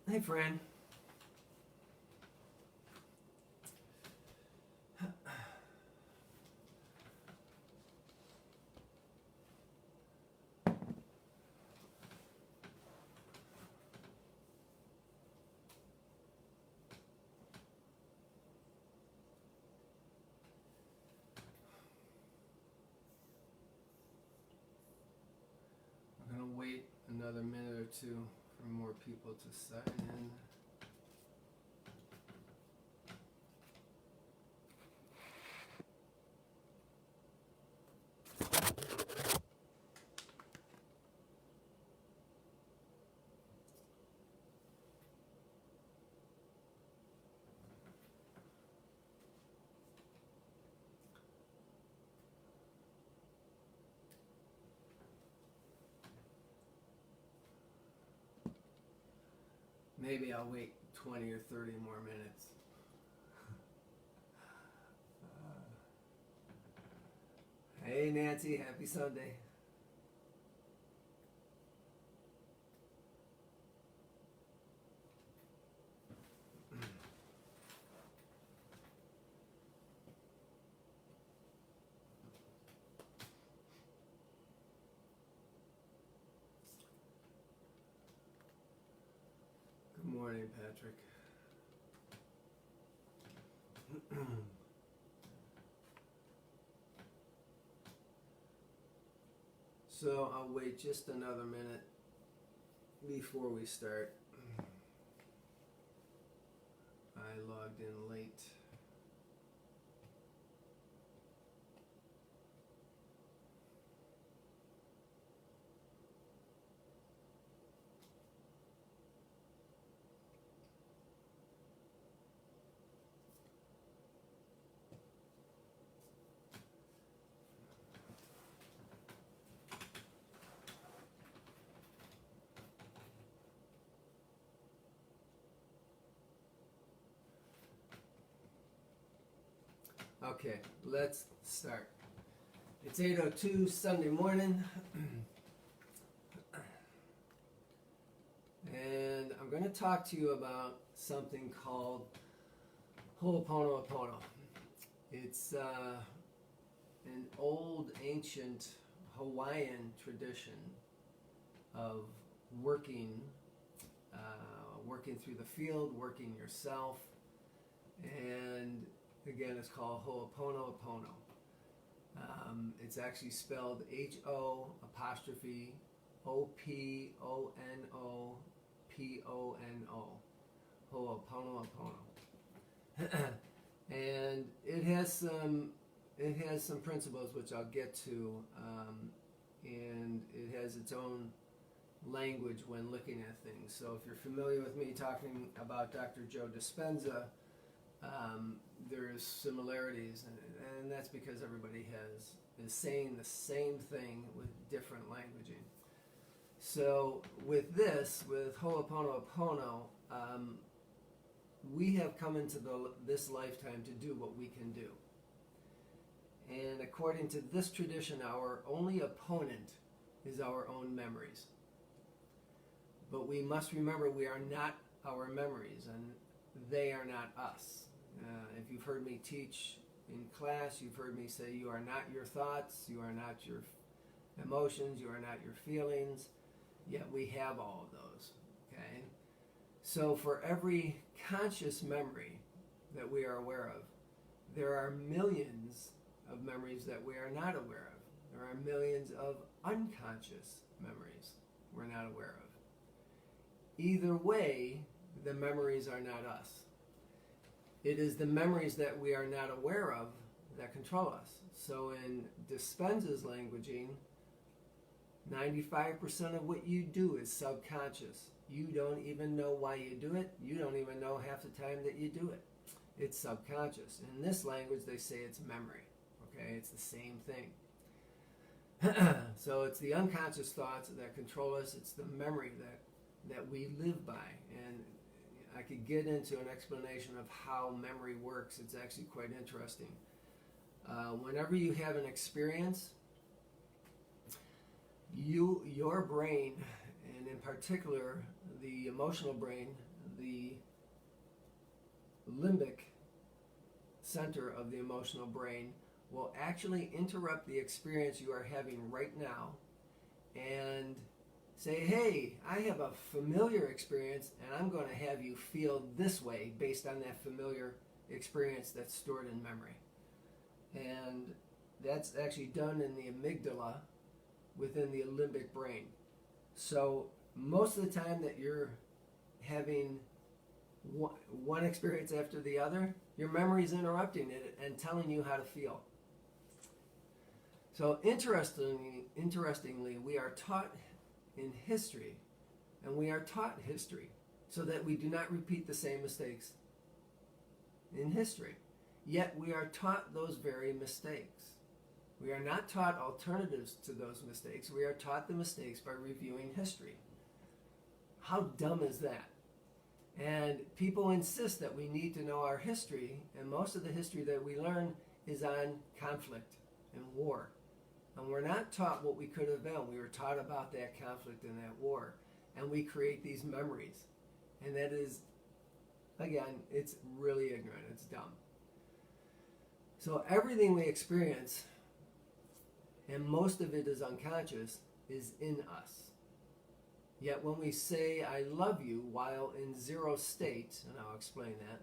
Hey, friend. I'm going to wait another minute or two for more people to sign in. Maybe I'll wait 20 or 30 more minutes. Hey, Nancy, happy Sunday. Good morning, Patrick. So I'll wait just another minute before we start. I logged in late. Okay, let's start. It's 8:02 Sunday morning, and I'm going to talk to you about something called Ho'oponopono. It's an old, ancient Hawaiian tradition of working through the field, working yourself, and again, it's called Ho'oponopono. It's actually spelled H-O''OPONOPONO. Ho'oponopono. And it has some principles which I'll get to, and it has its own language when looking at things. So if you're familiar with me talking about Dr. Joe Dispenza, there's similarities, and that's because everybody is saying the same thing with different languaging. So with Ho'oponopono, we have come into this lifetime to do what we can do. And according to this tradition, our only opponent is our own memories. But we must remember we are not our memories, and they are not us. If you've heard me teach in class, you've heard me say you are not your thoughts, you are not your emotions, you are not your feelings, yet we have all of those. Okay? So for every conscious memory that we are aware of, there are millions of memories that we are not aware of. There are millions of unconscious memories we're not aware of. Either way, the memories are not us. It is the memories that we are not aware of that control us. So in Dispenza's languaging, 95% of what you do is subconscious. You don't even know why you do it. You don't even know half the time that you do it. It's subconscious. In this language, they say it's memory. Okay, it's the same thing. So it's the unconscious thoughts that control us. It's the memory that we live by. And I could get into an explanation of how memory works. It's actually quite interesting. Whenever you have an experience, your brain, and in particular the emotional brain, the limbic center of the emotional brain, will actually interrupt the experience you are having right now and say, hey, I have a familiar experience and I'm going to have you feel this way based on that familiar experience that's stored in memory. And that's actually done in the amygdala within the limbic brain. So most of the time that you're having one experience after the other, your memory is interrupting it and telling you how to feel. So interestingly, we are taught in history, and we are taught history so that we do not repeat the same mistakes in history. Yet we are taught those very mistakes. We are not taught alternatives to those mistakes. We are taught the mistakes by reviewing history. How dumb is that? And people insist that we need to know our history, and most of the history that we learn is on conflict and war. And we're not taught what we could have been. We were taught about that conflict and that war. And we create these memories. And that is, again, it's really ignorant. It's dumb. So everything we experience, and most of it is unconscious, is in us. Yet when we say, I love you, while in zero state, and I'll explain that,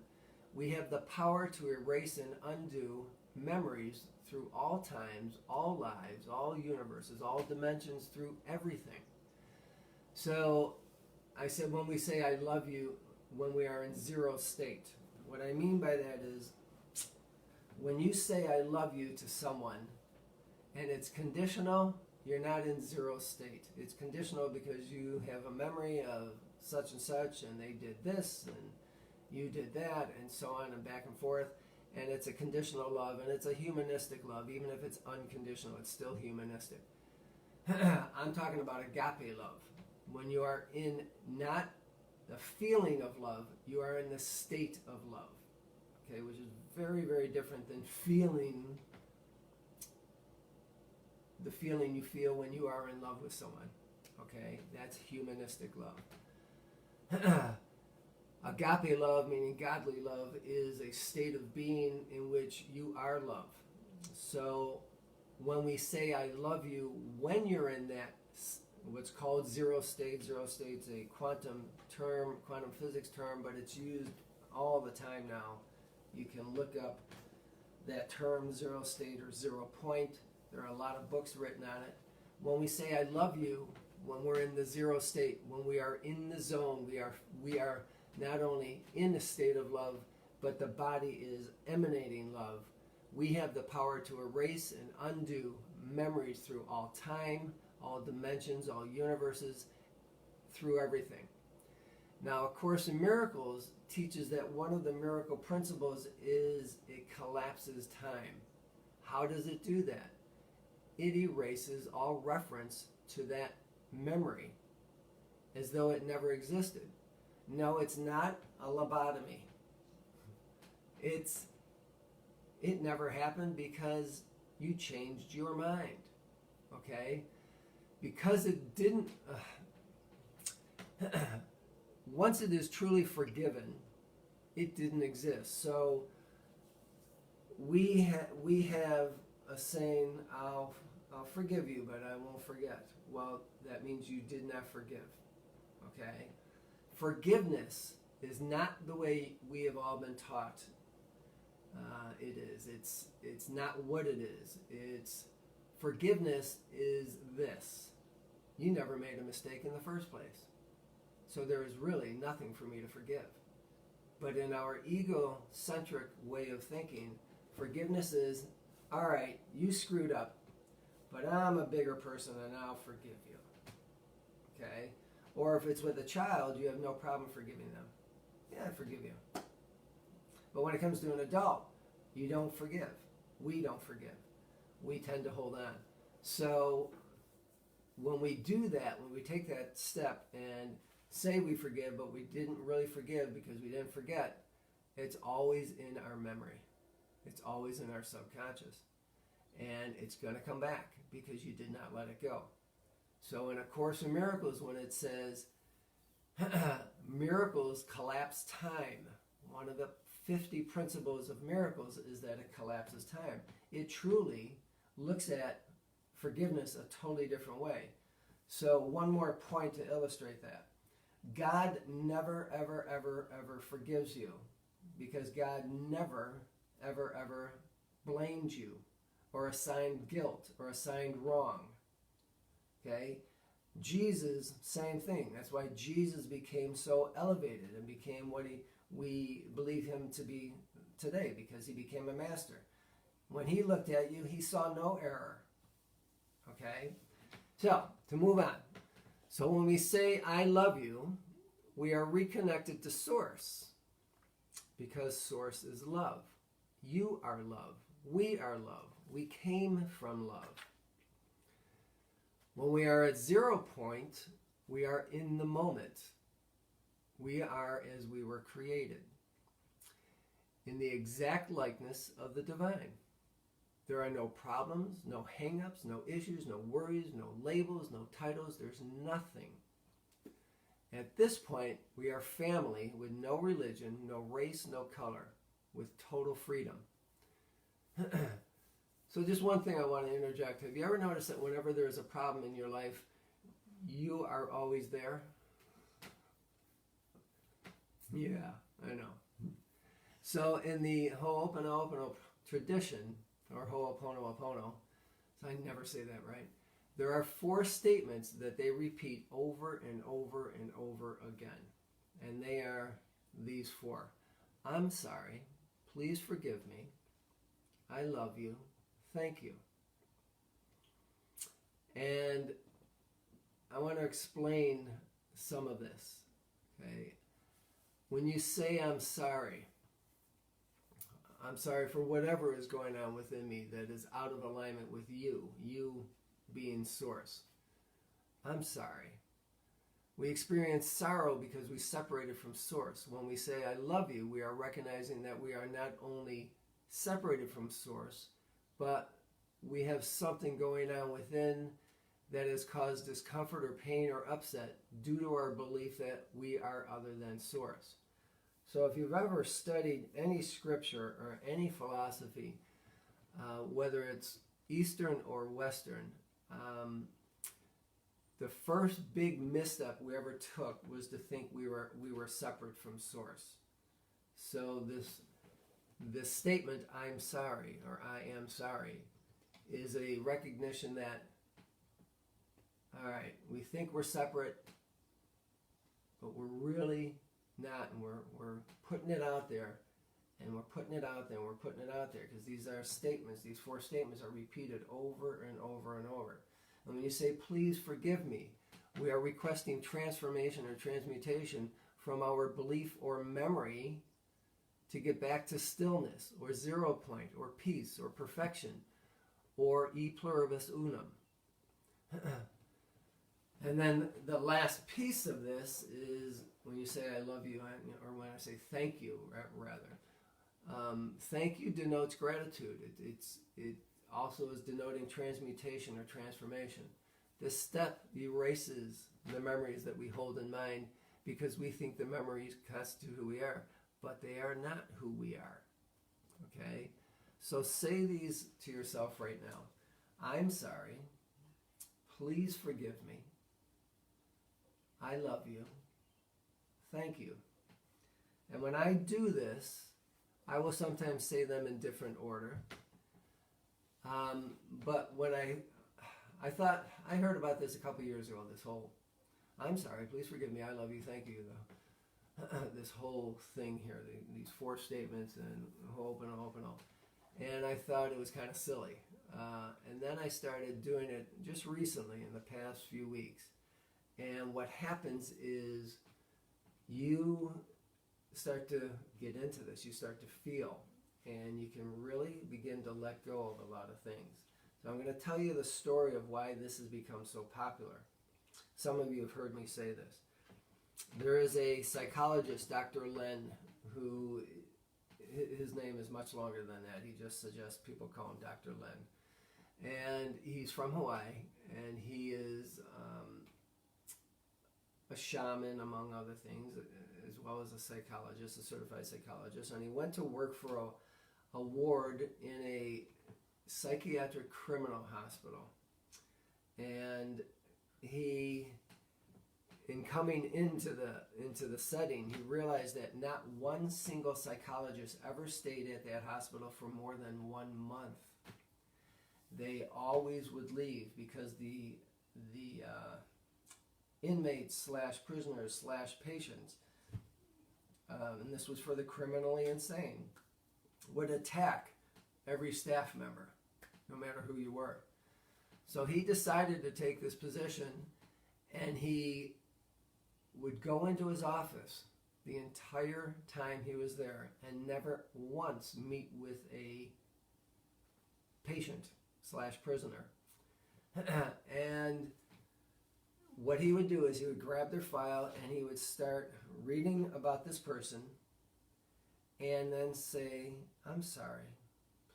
we have the power to erase and undo memories through all times, all lives, all universes, all dimensions, through everything. So I said when we say I love you, when we are in zero state. What I mean by that is when you say I love you to someone and it's conditional, you're not in zero state. It's conditional because you have a memory of such and such and they did this and you did that and so on and back and forth. And it's a conditional love, and it's a humanistic love. Even if it's unconditional, it's still humanistic. I'm talking about agape love. When you are in not the feeling of love, you are in the state of love. Okay, which is very, very different than feeling the feeling you feel when you are in love with someone. Okay, that's humanistic love. Agape love, meaning godly love, is a state of being in which you are love. So when we say I love you, when you're in that, what's called zero state's a quantum term, quantum physics term, but it's used all the time now. You can look up that term, zero state or 0 point. There are a lot of books written on it. When we say I love you, when we're in the zero state, when we are in the zone, we are not only in a state of love, but the body is emanating love. We have the power to erase and undo memories through all time, all dimensions, all universes, through everything. Now, A Course in Miracles teaches that one of the miracle principles is it collapses time. How does it do that? It erases all reference to that memory as though it never existed. No, it's not a lobotomy. It never happened because you changed your mind. Okay? Because it didn't... once it is truly forgiven, it didn't exist. So we have a saying, I'll forgive you, but I won't forget. Well, that means you did not forgive. Okay? Forgiveness is not the way we have all been taught it is. It's not what it is. Forgiveness is this. You never made a mistake in the first place. So there is really nothing for me to forgive. But in our egocentric way of thinking, forgiveness is all right, you screwed up, but I'm a bigger person and I'll forgive you. Okay? Or if it's with a child, you have no problem forgiving them. Yeah, I forgive you. But when it comes to an adult, you don't forgive. We don't forgive. We tend to hold on. So when we do that, when we take that step and say we forgive, but we didn't really forgive because we didn't forget, it's always in our memory. It's always in our subconscious. And it's going to come back because you did not let it go. So in A Course in Miracles, when it says, miracles collapse time, one of the 50 principles of miracles is that it collapses time. It truly looks at forgiveness a totally different way. So one more point to illustrate that. God never, ever, ever, ever forgives you because God never, ever, ever blamed you or assigned guilt or assigned wrong. Okay? Jesus, same thing. That's why Jesus became so elevated and became what we believe him to be today, because he became a master. When he looked at you, he saw no error. Okay? So, to move on. So when we say, I love you, we are reconnected to Source, because Source is love. You are love. We are love. We came from love. When we are at 0 point, we are in the moment. We are as we were created, in the exact likeness of the divine. There are no problems, no hang-ups, no issues, no worries, no labels, no titles. There's nothing. At this point, we are family with no religion, no race, no color, with total freedom. So just one thing I want to interject. Have you ever noticed that whenever there's a problem in your life, you are always there? Yeah, I know. So in the Ho'oponopono tradition, or Ho'oponopono, so I never say that right, there are 4 statements that they repeat over and over and over again. And they are these 4. I'm sorry. Please forgive me. I love you. Thank you. And I want to explain some of this. Okay? When you say I'm sorry for whatever is going on within me that is out of alignment with you being Source. I'm sorry. We experience sorrow because we separated from Source. When we say I love you, we are recognizing that we are not only separated from Source, but we have something going on within that has caused discomfort or pain or upset due to our belief that we are other than Source. So if you've ever studied any scripture or any philosophy, whether it's Eastern or Western, the first big misstep we ever took was to think we were separate from Source. So this statement, I'm sorry, or I am sorry, is a recognition that, all right, we think we're separate, but we're really not, and we're putting it out there, and we're putting it out there, and we're putting it out there, because these are statements, these 4 statements are repeated over and over and over. And when you say, please forgive me, we are requesting transformation or transmutation from our belief or memory to get back to stillness, or 0 point, or peace, or perfection, or e pluribus unum. And then the last piece of this is when you say I love you, or when I say thank you, rather. Thank you denotes gratitude. It also is denoting transmutation or transformation. This step erases the memories that we hold in mind because we think the memories constitute who we are, but they are not who we are. Okay? So say these to yourself right now. I'm sorry. Please forgive me. I love you. Thank you. And when I do this, I will sometimes say them in different order. But when I thought, I heard about this a couple years ago, this whole, I'm sorry, please forgive me, I love you, thank you, this whole thing here, these 4 statements and Ho'oponopono. and I thought it was kind of silly. And then I started doing it just recently in the past few weeks. And what happens is you start to get into this, you start to feel, and you can really begin to let go of a lot of things. So I'm going to tell you the story of why this has become so popular. Some of you have heard me say this. There is a psychologist, Dr. Len, who, his name is much longer than that. He just suggests people call him Dr. Len. And he's from Hawaii, and he is a shaman, among other things, as well as a psychologist, a certified psychologist. And he went to work for a ward in a psychiatric criminal hospital. And he, in coming into the setting, he realized that not one single psychologist ever stayed at that hospital for more than 1 month. They always would leave because the inmates slash prisoners slash patients, and this was for the criminally insane, would attack every staff member, no matter who you were. So he decided to take this position, and he would go into his office the entire time he was there and never once meet with a patient slash prisoner. And what he would do is he would grab their file and he would start reading about this person and then say, "I'm sorry,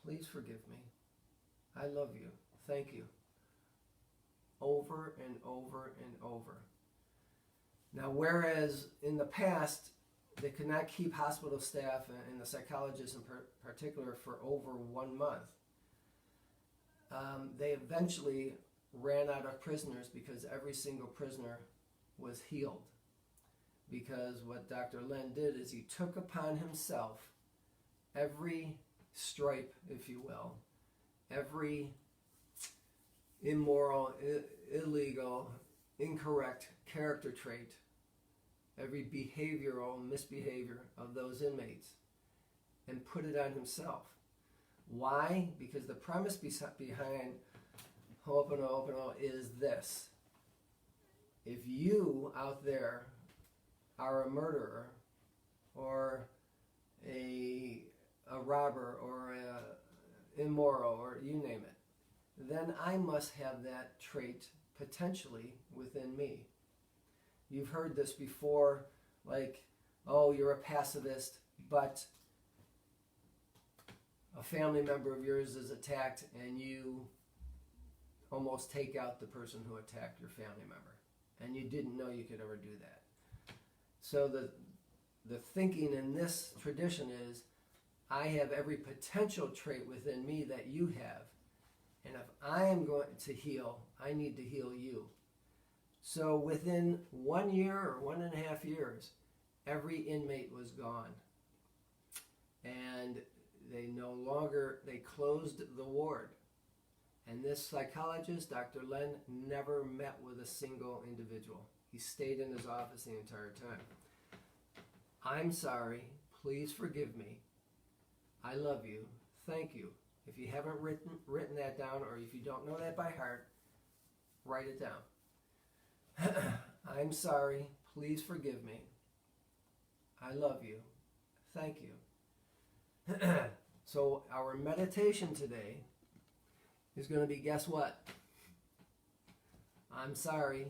please forgive me, I love you, thank you," over and over and over. Now, whereas in the past, they could not keep hospital staff and the psychologists in particular for over 1 month, they eventually ran out of prisoners because every single prisoner was healed. Because what Dr. Len did is he took upon himself every stripe, if you will, every immoral, illegal, incorrect character trait, every behavioral misbehavior of those inmates, and put it on himself. Why? Because the premise behind Ho'oponopono is this: if you out there are a murderer or a robber or a immoral or you name it, then I must have that trait potentially within me. You've heard this before, like, oh, you're a pacifist, but a family member of yours is attacked and you almost take out the person who attacked your family member, and you didn't know you could ever do that. So the thinking in this tradition is, I have every potential trait within me that you have, and if I am going to heal, I need to heal you. So within 1 year or 1.5 years, every inmate was gone, and they closed the ward. And this psychologist, Dr. Len, never met with a single individual. He stayed in his office the entire time. I'm sorry, please forgive me, I love you, thank you. If you haven't written that down, or if you don't know that by heart, write it down. I'm sorry, please forgive me, I love you, thank you. So our meditation today is going to be, guess what? I'm sorry,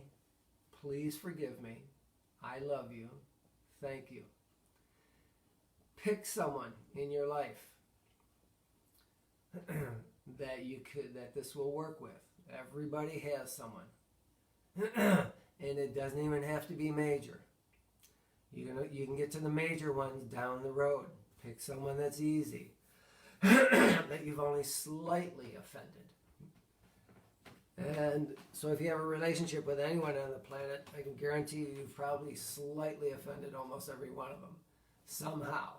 please forgive me, I love you, thank you. Pick someone in your life that this will work with. Everybody has someone. And it doesn't even have to be major. You can get to the major ones down the road. Pick someone that's easy, that you've only slightly offended. And so if you have a relationship with anyone on the planet, I can guarantee you've probably slightly offended almost every one of them, somehow.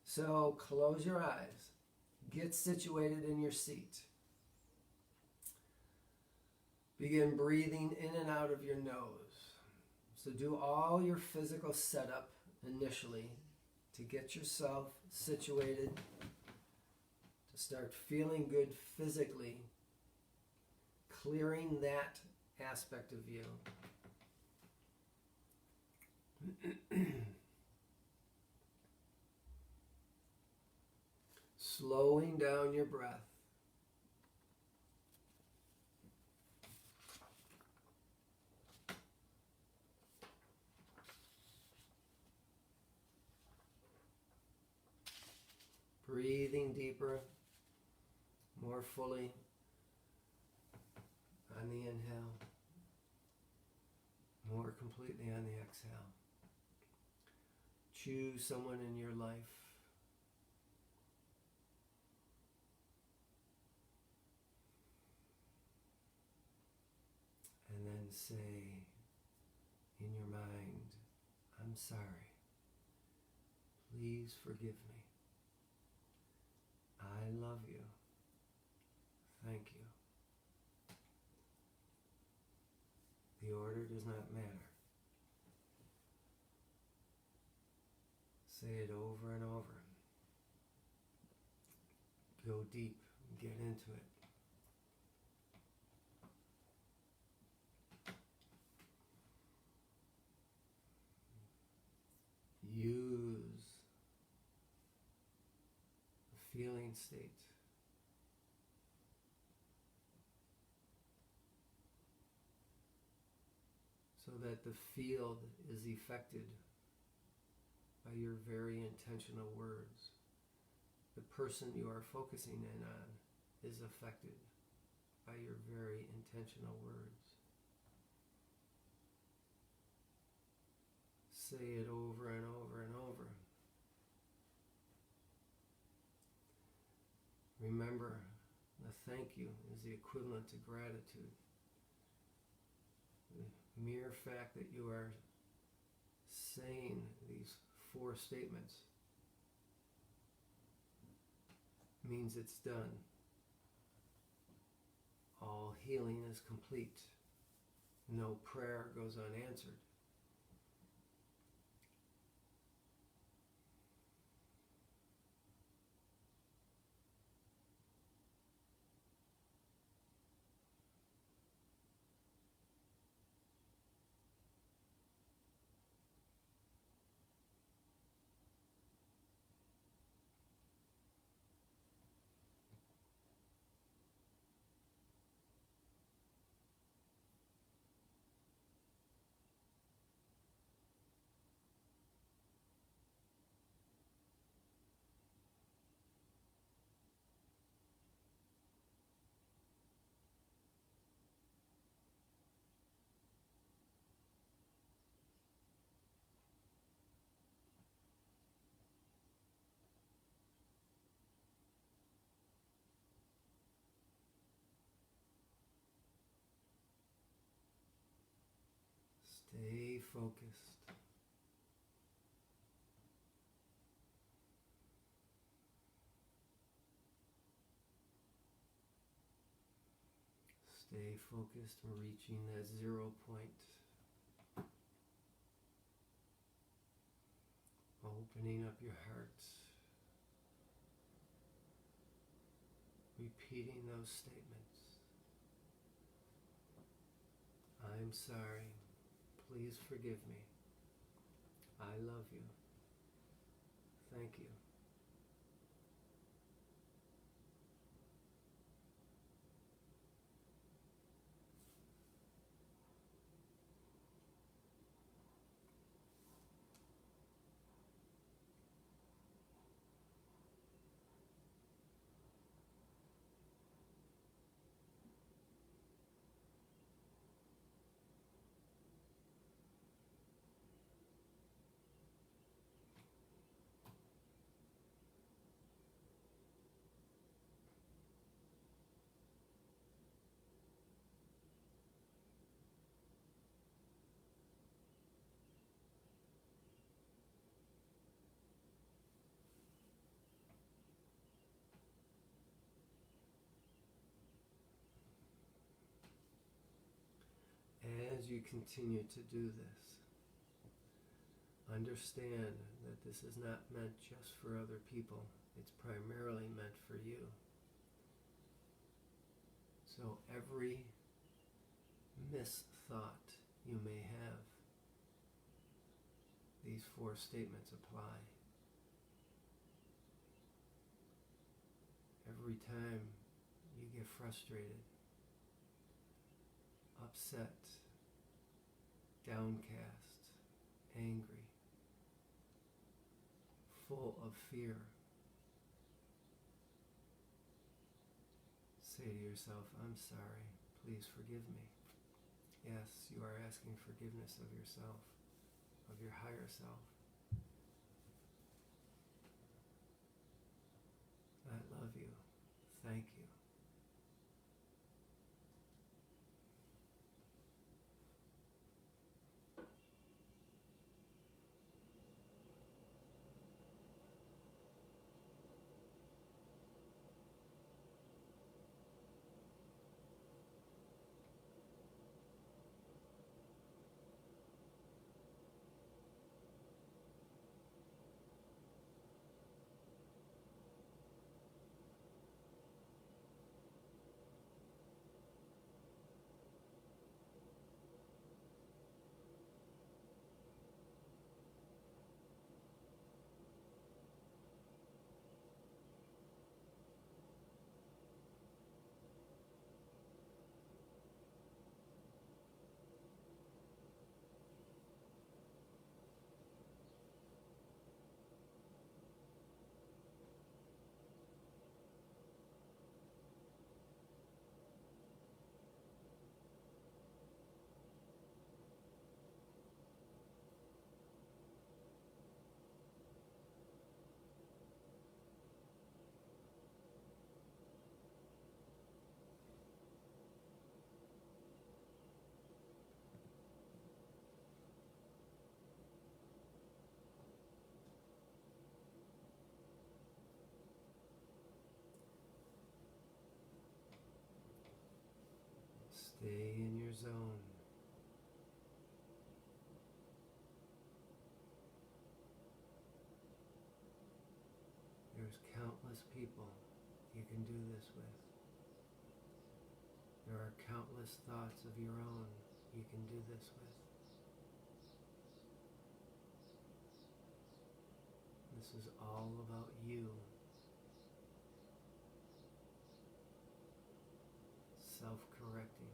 So close your eyes. Get situated in your seat. Begin breathing in and out of your nose. So do all your physical setup initially to get yourself situated start feeling good physically, clearing that aspect of you. Slowing down your breath. Breathing deeper, more fully on the inhale, more completely on the exhale. Choose someone in your life. And then say in your mind, I'm sorry. Please forgive me. I love you. Thank you. The order does not matter. Say it over and over. Go deep. Get into it. Use the feeling state so that the field is affected by your very intentional words. The person you are focusing in on is affected by your very intentional words. Say it over and over and over. Remember, the thank you is the equivalent to gratitude. The mere fact that you are saying these 4 statements means it's done. All healing is complete. No prayer goes unanswered. Stay focused. Stay focused on reaching that 0 point. Opening up your heart. Repeating those statements. I'm sorry. Please forgive me. I love you. Thank you. As you continue to do this, understand that this is not meant just for other people. It's primarily meant for you. So every misthought you may have, these 4 statements apply. Every time you get frustrated, upset, downcast, angry, full of fear, say to yourself, I'm sorry, please forgive me. Yes, you are asking forgiveness of yourself, of your higher self. I love you. Thank you. Stay in your zone. There's countless people you can do this with. There are countless thoughts of your own you can do this with. This is all about you. Self-correcting.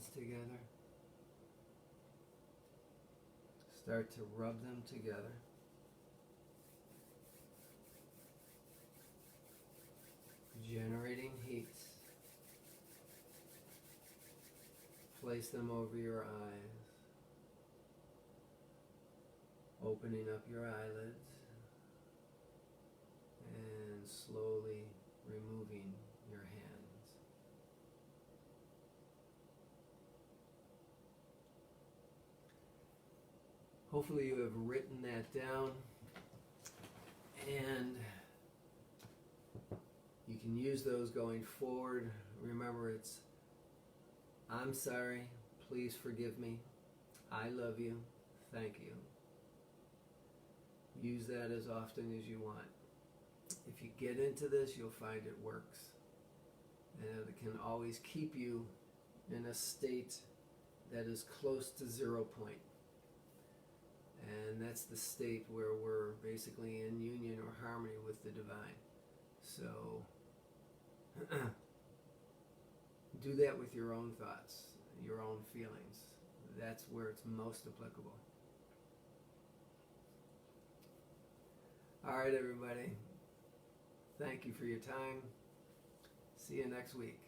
hands together. Start to rub them together. Generating heat. Place them over your eyes. Opening up your eyelids. And slowly removing your hands. Hopefully you have written that down, and you can use those going forward. Remember, it's I'm sorry, please forgive me, I love you, thank you. Use that as often as you want. If you get into this, you'll find it works. And it can always keep you in a state that is close to 0 point. And that's the state where we're basically in union or harmony with the divine. So do that with your own thoughts, your own feelings. That's where it's most applicable. All right, everybody. Thank you for your time. See you next week.